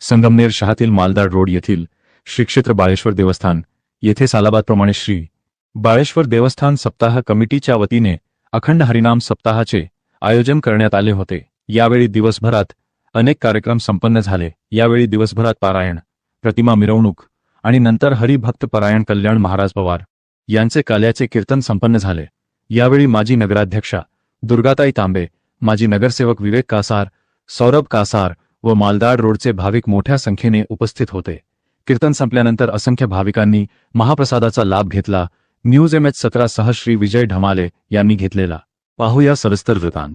संगमनेर शहरातील मालदाड रोड येथील श्री क्षेत्र बाळेश्वर देवस्थान येथे सालाबादप्रमाणे श्री बाळेश्वर देवस्थान सप्ताह कमिटीच्या वतीने अखंड हरिनाम सप्ताहाचे आयोजन करण्यात आले होते। यावेळी दिवसभरात अनेक कार्यक्रम संपन्न झाले। यावेळी दिवसभरात पारायण, प्रतिमा मिरवणूक आणि नंतर हरिभक्त परायण कल्याण महाराज पवार यांचे काल्याचे कीर्तन संपन्न झाले। यावेळी माजी नगराध्यक्षा दुर्गाताई तांबे, माजी नगरसेवक विवेक कासार, सौरभ कासार व मालदाड रोडचे भाविक मोठ्या संख्येने उपस्थित होते। कीर्तन संपल्यानंतर असंख्य भाविकांनी महाप्रसादाचा लाभ घेतला। न्यूज MH17 सह श्री विजय ढमाले यांनी घेतलेला पाहूया सविस्तर वृत्तांत।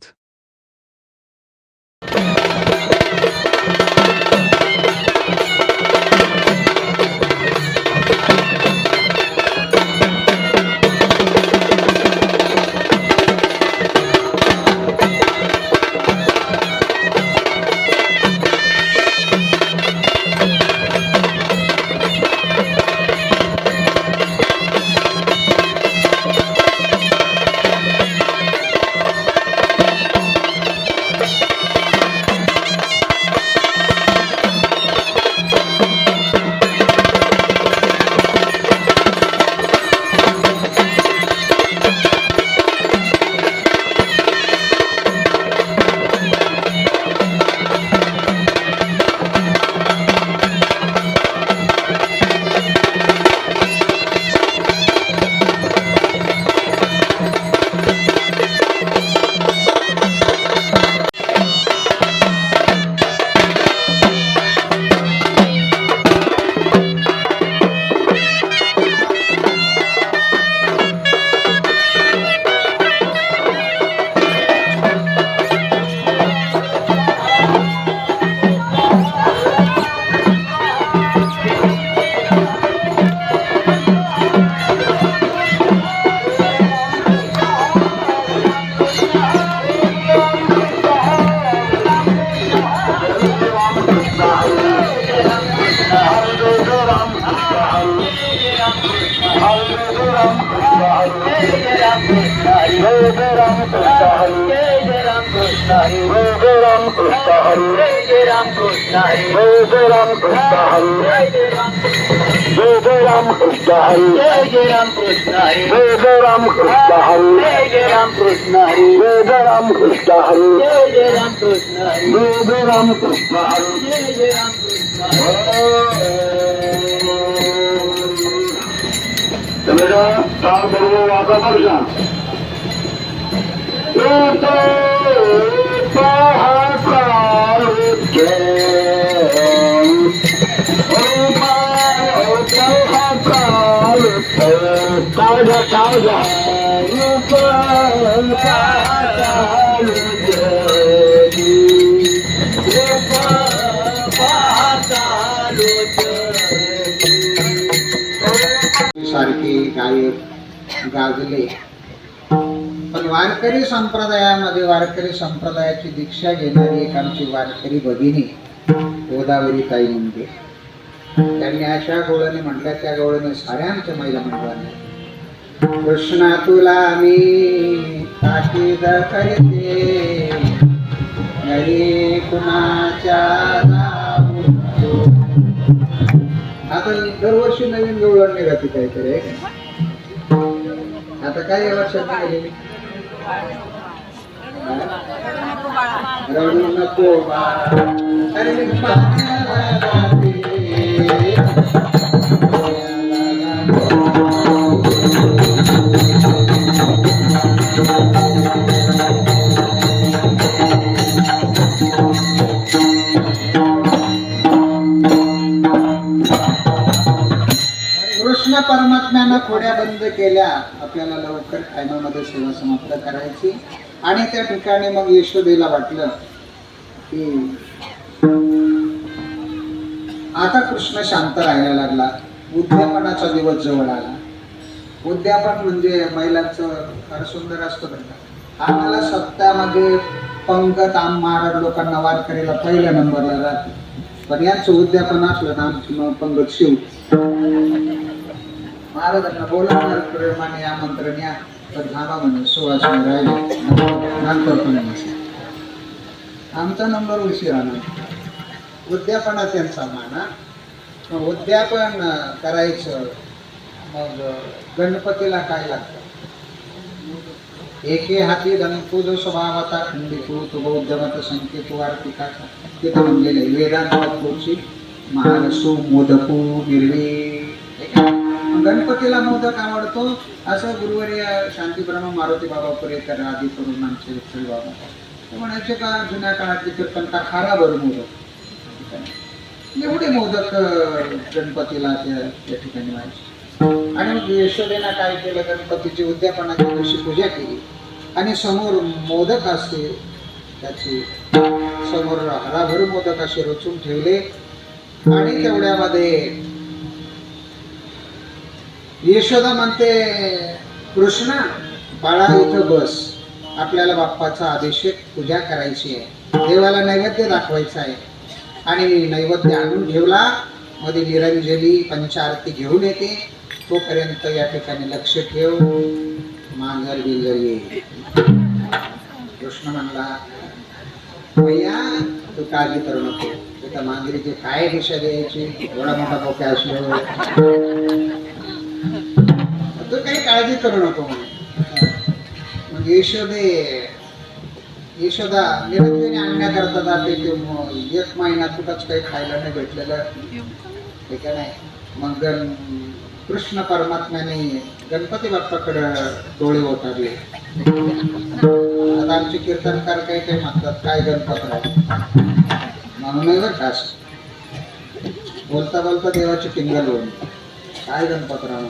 सारखे गायक गाजले, पण वारकरी संप्रदायामध्ये वारकरी संप्रदायाची दीक्षा घेणारी एक आमची वारकरी भगिनी गोदावरीताई मुंडे, त्यांनी अशा गोळ्याने म्हटल्या, त्या गोळ्याने साऱ्या आमच्या महिला मंडळाने, कृष्णा तुला मी ताकीद करते, घरी कुणाच्या आता दरवर्षी नवीन गवळण निघाती काहीतरी आहे का? आता काय या वर्षात निघालेली? रडू नको बाळा, अरे कृष्ण परमात्म्यानं खोड्या बंद केल्या, आपल्याला लवकर खायनामध्ये सेवा समाप्त करायची। आणि त्या ठिकाणी मग यशोदेला वाटलं की आता कृष्ण शांत राहायला लागला, उद्यापनाचा दिवस जवळ आला। उद्यापन म्हणजे महिलांचं फार सुंदर असतं बरं का। आम्हाला सप्ताहामध्ये पंगत महाराज लोकांना वारकरीला पहिल्या नंबरला राहते, पण यांचं उद्यापन असलं ना आमची मग पंगत शिव महाराजांना बोलवणार प्रेमाने आमंत्रण या, तर थांबा म्हणे सुवासिनी राहिले नंतर पण आमचा नंबर उशीर आला। उद्यापना त्यांचा माना. मग उद्यापन करायचं, मग गणपतीला काय लागतं? एके हाती गणपूज स्वभावता खंडितू तो बौद्धमत संकेतू वार्तिका तिथं म्हणलेलं आहे वेदांत महारसू मोदकू निर्वी. गणपतीला मोदक आवडतो असं गुरुवर्य शांतीब्रह्म मारुती बाबा पुरेकर आदी करून आमचे विठ्ठल बाबा ते म्हणायचे का जुन्या काळातली कीर्तनकार खारा भर मोदक, एवढे मोदक गणपतीला त्या ठिकाणी व्हायचे. आणि मग यशोदेना काय केलं, गणपतीची उद्यापनाच्या दिवशी पूजा केली आणि समोर मोदक असते त्याची समोर हराभर मोदक असे रचून ठेवले. आणि तेवढ्यामध्ये यशोदा म्हणते, कृष्णा बाळा इथं बस, आपल्याला बाप्पाचा अभिषेक पूजा करायची आहे, देवाला नैवेद्य दाखवायचा आहे. आणि नैवेद्य आणून ठेवला, मध्ये निरंजली पंचारती घेऊन येते, तोपर्यंत या ठिकाणी लक्ष ठेव, मांजर बिंजर येईल. कृष्ण म्हणला, भैया तू काळजी करू नको, त्या मांजरीची काय दिशा द्यायची, एवढा मोठा बोक्या असल्यावर तू काही काळजी करू नको म्हणे. मग यशोदा निरंजनी आणण्याकरता जाते. ते 1 महिना कुठंच काही खायला नाही भेटलेलं, ठीक आहे नाही. मग कृष्ण परमात्म्याने गणपती बाप्पाकडे डोळे ओटारले. आता आमचे कीर्तनकार काही काही म्हणतात काय गणपतराव म्हणून नाही बरं का, बोलता बोलता देवाची टिंगल होऊन काय गणपतराव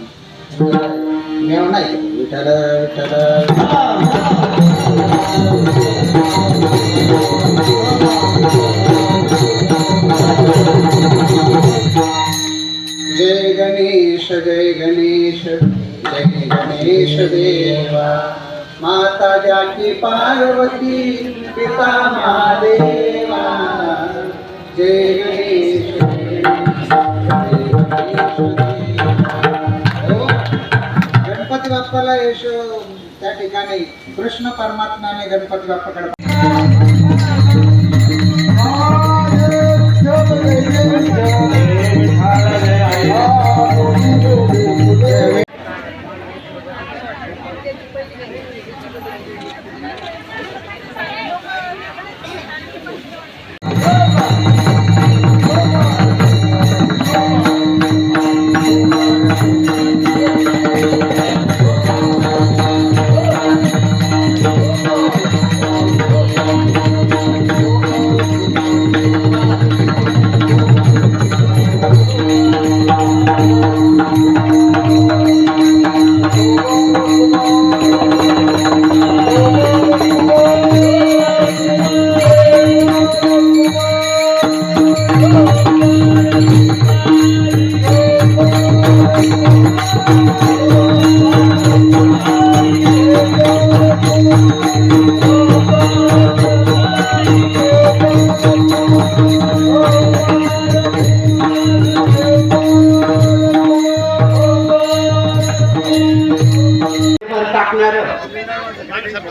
मेव नाही विठाल विठाल. जय गणेश जय गणेश जय गणेश देवा, माता जाकी पार्वती पिता महादेवा. जय गणेश जय गणेश देवा. गणपती बाप्पाला यश त्या ठिकाणी कृष्ण परमात्म्याने गणपती बाप्पाकडे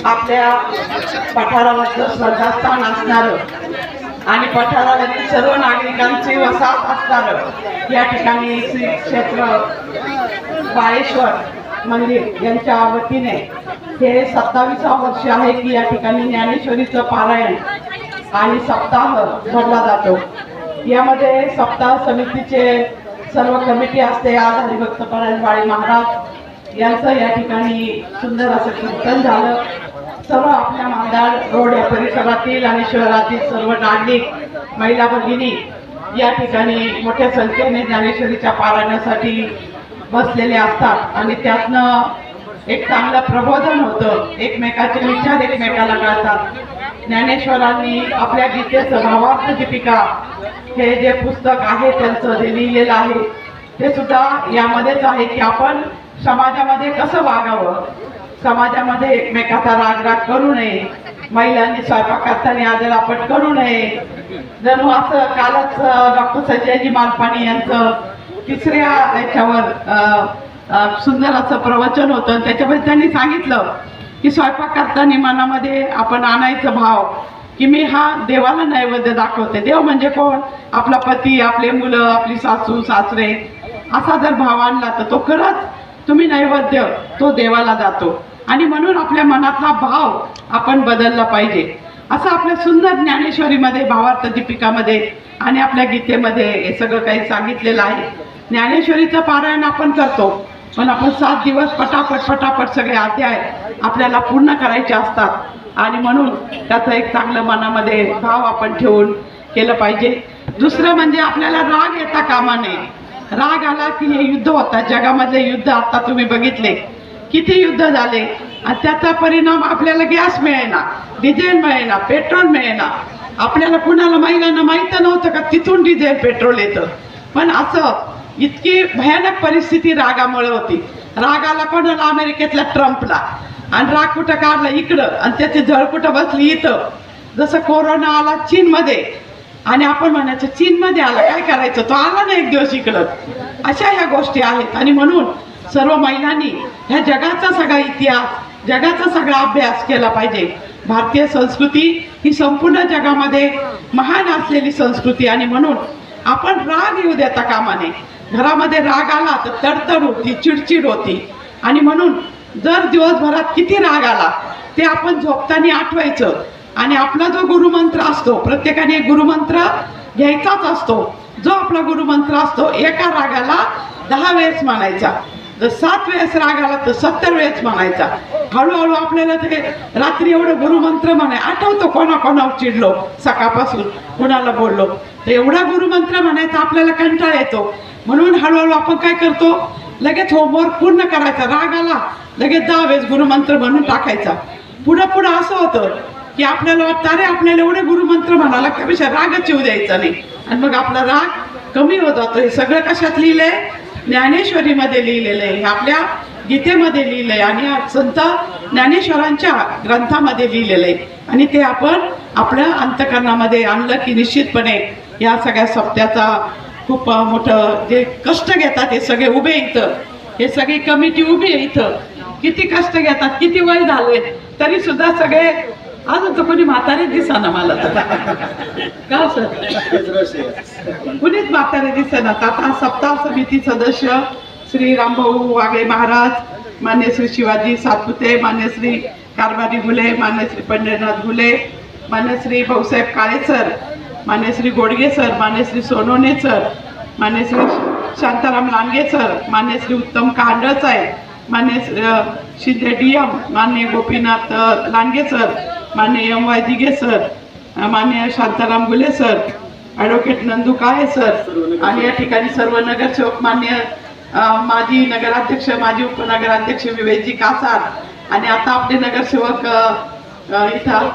आपल्या पठारावरचं श्रद्धास्थान असणारं आणि पठारावरील सर्व नागरिकांची वसाहत असणारं या ठिकाणी श्री क्षेत्र बाळेश्वर मंदिर यांच्या वतीने हे 27वे वर्ष आहे की या ठिकाणी ज्ञानेश्वरीचं पारायण आणि सप्ताह भरला जातो. यामध्ये सप्ताह समितीचे सर्व कमिटी असते. आज हरिभक्त परायण वाळी महाराज यांचं या ठिकाणी सुंदर असं कीर्तन झालं. सर्व आपल्या मांदाड रोड या परिसरातील आणि शहरातील सर्व नागरिक महिला भगिनी या ठिकाणी मोठ्या संख्येने ज्ञानेश्वरीच्या पारायणासाठी बसलेले असतात आणि त्यातनं एक चांगलं प्रबोधन होतं. एकमेकाचे विचार एकमेकाला कळतात. ज्ञानेश्वरांनी आपल्या गीतेचं भावार्थ दीपिका हे जे पुस्तक आहे त्यांचं जे लिहिलेलं आहे ते सुद्धा यामध्येच आहे की आपण समाजामध्ये कसं वागावं, समाजामध्ये एकमेकाचा रागराग करू नये, महिलांनी स्वयंपाक करताना आदरापट करू नये. जणू असं कालच डॉक्टर संजयजी मालपाणी यांचं 3ऱ्या याच्यावर सुंदर असं प्रवचन होतं. त्याच्यामध्ये त्यांनी सांगितलं की स्वयंपाक करताना मनामध्ये आपण आणायचं भाव की मी हा देवाला नैवेद्य दाखवते. देव म्हणजे कोण? आपला पती, आपले मुलं, आपली सासू सासरे. असा जर भाव आणला तर तो खरंच तुम्ही नैवेद्य तो देवाला जातो. आणि म्हणून आपल्या मनातला भाव आपण बदलला पाहिजे. असं आपल्या सुंदर ज्ञानेश्वरीमध्ये, भावार्थ दीपिकामध्ये आणि आपल्या गीतेमध्ये हे सगळं काही सांगितलेलं आहे. ज्ञानेश्वरीचं पारायण आपण करतो, पण आपण 7 दिवस पटापट सगळे अध्याय आपल्याला पूर्ण करायचे असतात. आणि म्हणून त्याचं एक चांगलं मनामध्ये भाव आपण ठेवून केलं पाहिजे. दुसरं म्हणजे आपल्याला राग येता कामा नये. राग आला की हे युद्ध होतात. जगामधले युद्ध आता तुम्ही बघितले, किती युद्ध झाले. आणि त्याचा परिणाम आपल्याला गॅस मिळेना, डिझेल मिळेना, पेट्रोल मिळेना. आपल्याला कुणाला महिलांना माहीत नव्हतं का तिथून डिझेल पेट्रोल येतं. पण असं इतकी भयानक परिस्थिती रागामुळे होती. राग आला कोणाला? अमेरिकेतल्या ट्रम्पला. आणि राग कुठं काढला? इकडं. आणि त्याची झळ कुठं बसली? इथं. जसं कोरोना आला चीनमध्ये, आणि आपण म्हणायचं चीनमध्ये आला, काय करायचं, तो आला ना एक दिवस इकडं. अशा ह्या गोष्टी आहेत. आणि म्हणून सर्व महिलांनी ह्या जगाचा सगळा इतिहास, जगाचा सगळा अभ्यास केला पाहिजे. भारतीय संस्कृती ही संपूर्ण जगामध्ये महान असलेली संस्कृती. आणि म्हणून आपण राग येऊ देता कामा नये. घरामध्ये राग आला तर तडतड होती, चिडचिड होती. आणि म्हणून जर दिवसभरात किती राग आला ते आपण झोपताना आठवायचं. आणि आपला जो गुरुमंत्र असतो, प्रत्येकाने एक गुरुमंत्र घ्यायचाच असतो. जो आपला गुरुमंत्र असतो एका रागाला 10 वेळेस म्हणायचा. जर 7 वेळेस राग आला तर 70 वेळेस म्हणायचा. हळूहळू आपल्याला ते रात्री एवढं गुरुमंत्र आठवतो. कोणाकोणावर चिडलो, सकाळपासून कुणाला बोललो, तर एवढा गुरुमंत्र म्हणायचा आपल्याला कंटाळा येतो. म्हणून हळूहळू आपण काय करतो, लगेच होमवर्क पूर्ण करायचा. राग आला लगेच 10 वेळेस गुरुमंत्र म्हणून टाकायचा. पुढं असं होतं की आपल्याला वाटतं अरे आपल्याला एवढे गुरुमंत्र म्हणाला त्यापेक्षा रागच येऊ द्यायचा नाही. आणि मग आपला राग कमी होत जातो. हे सगळं कशात लिहिलंय? ज्ञानेश्वरीमध्ये लिहिलेलं आहे, आपल्या गीतेमध्ये लिहिलंय आणि संत ज्ञानेश्वरांच्या ग्रंथामध्ये लिहिलेलं आहे. आणि ते आपण आपल्या अंतःकरणामध्ये आणलं की निश्चितपणे या सगळ्या सप्त्याचा खूप मोठं जे कष्ट घेतात हे सगळे उभे इथं, हे सगळी कमिटी उभी आहे इथं, किती कष्ट घेतात, किती वय झाले तरी सुद्धा सगळे अजून तर कोणी म्हातारे दिसेना मला तर का सर, कुणीच म्हातारे दिसेना. आता सप्ताह समिती सदस्य श्री रामभाऊ वागळे महाराज, मान्य श्री शिवाजी सातपुते, मान्य श्री कारभारी घुले, मान्य श्री पंढरीनाथ घुले, मान्य श्री भाऊसाहेब काळे सर, मान्य श्री गोडगे सर, मान्य श्री सोनवणे सर, मान्य श्री शांताराम लांडगे सर, मान्य श्री उत्तम कांडळ साहेब, मान्य शिंदे DM, मान्य गोपीनाथ लांडगे सर, मान्य MY दिघे सर, मान्य शांताराम गुले सर, ॲडव्होकेट नंदू काळे सर आणि या ठिकाणी सर्व नगरसेवक, मान्य माजी नगराध्यक्ष, माजी उपनगराध्यक्ष विवेकजी कासार आणि आता आपले नगरसेवक इथं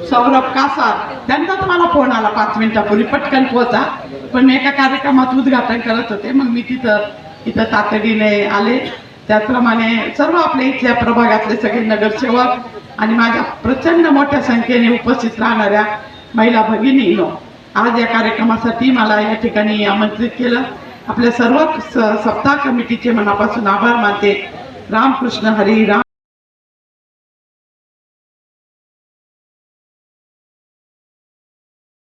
सौरभ कासार, त्यांचाच मला फोन आला 5 मिनिटापूर्वी, पटकन पोहोचा. पण मी एका कार्यक्रमात उद्घाटन करत होते, मग मी इथं तातडीने आले. त्याचप्रमाणे सर्व आपल्या इथल्या प्रभागातले सगळे नगरसेवक आणि माझ्या प्रचंड मोठ्या संख्येने उपस्थित राहणाऱ्या महिला भगिनींनो, आज या कार्यक्रमासाठी मला या ठिकाणी आमंत्रित केलं. आपल्या सर्व सप्ताह कमिटीचे मनापासून आभार मानते. रामकृष्ण हरी, राम